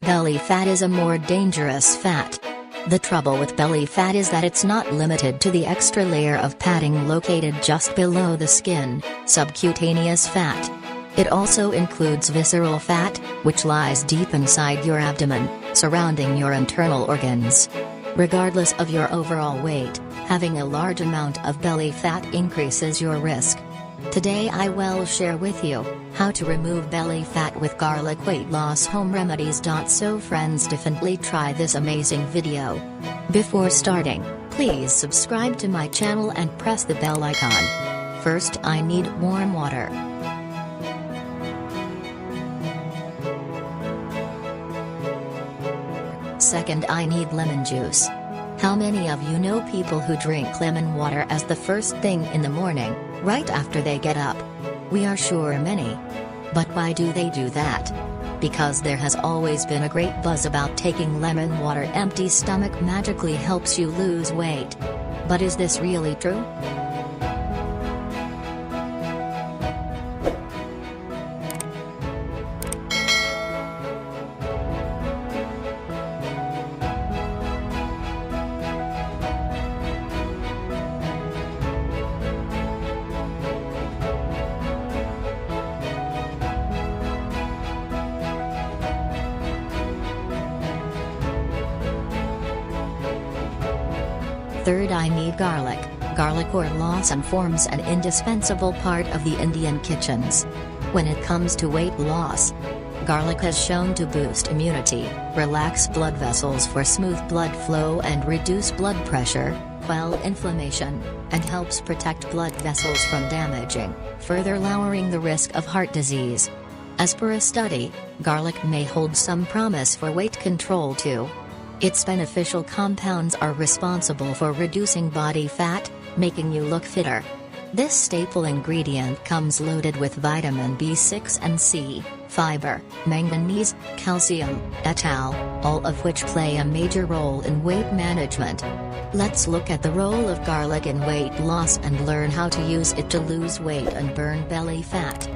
Belly fat is a more dangerous fat. The trouble with belly fat is that it's not limited to the extra layer of padding located just below the skin, subcutaneous fat. It also includes visceral fat, which lies deep inside your abdomen, surrounding your internal organs. Regardless of your overall weight, having a large amount of belly fat increases your risk. Today I will share with you how to remove belly fat with garlic weight loss home remedies. So friends, definitely try this amazing video. Before starting, please subscribe to my channel and press the bell icon. First, I need warm water. Second, I need lemon juice. How many of you know people who drink lemon water as the first thing in the morning, right after they get up? We are sure many. But why do they do that? Because there has always been a great buzz about taking lemon water empty stomach magically helps you lose weight. But is this really true? Third, I need garlic. Garlic or lawson forms an indispensable part of the Indian kitchens. When it comes to weight loss, garlic has shown to boost immunity, relax blood vessels for smooth blood flow and reduce blood pressure, quell inflammation, and helps protect blood vessels from damaging, further lowering the risk of heart disease. As per a study, garlic may hold some promise for weight control too. Its beneficial compounds are responsible for reducing body fat, making you look fitter. This staple ingredient comes loaded with vitamin B6 and C, fiber, manganese, calcium, et.al., all of which play a major role in weight management. Let's look at the role of garlic in weight loss and learn how to use it to lose weight and burn belly fat.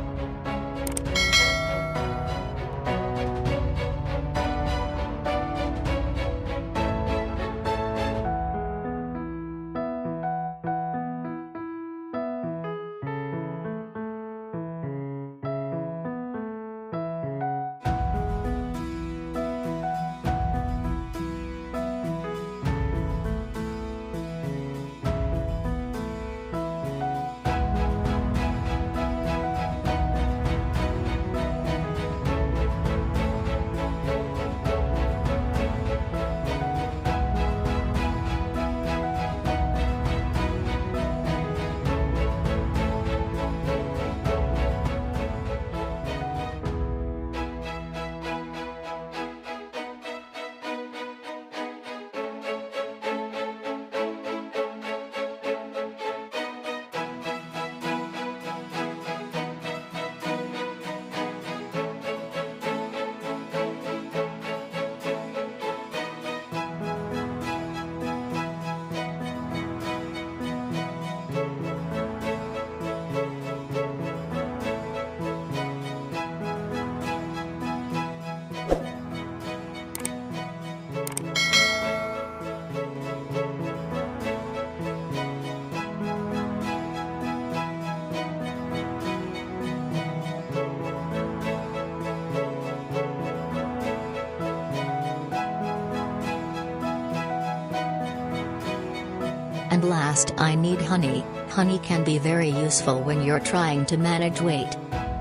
And last, I need honey. Honey can be very useful when you're trying to manage weight.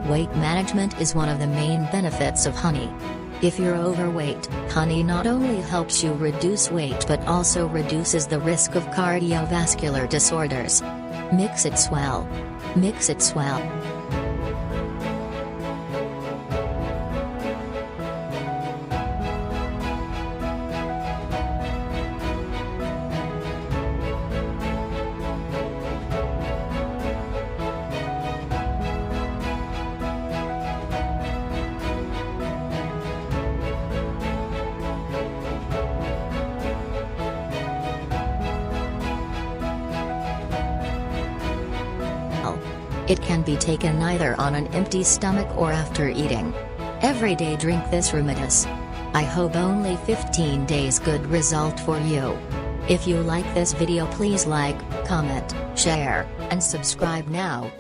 Weight management is one of the main benefits of honey. If you're overweight, honey not only helps you reduce weight but also reduces the risk of cardiovascular disorders. Mix it swell. Mix it swell. It can be taken either on an empty stomach or after eating. Every day drink this remedis. I hope only 15 days good result for you. If you like this video, please like, comment, share, and subscribe now.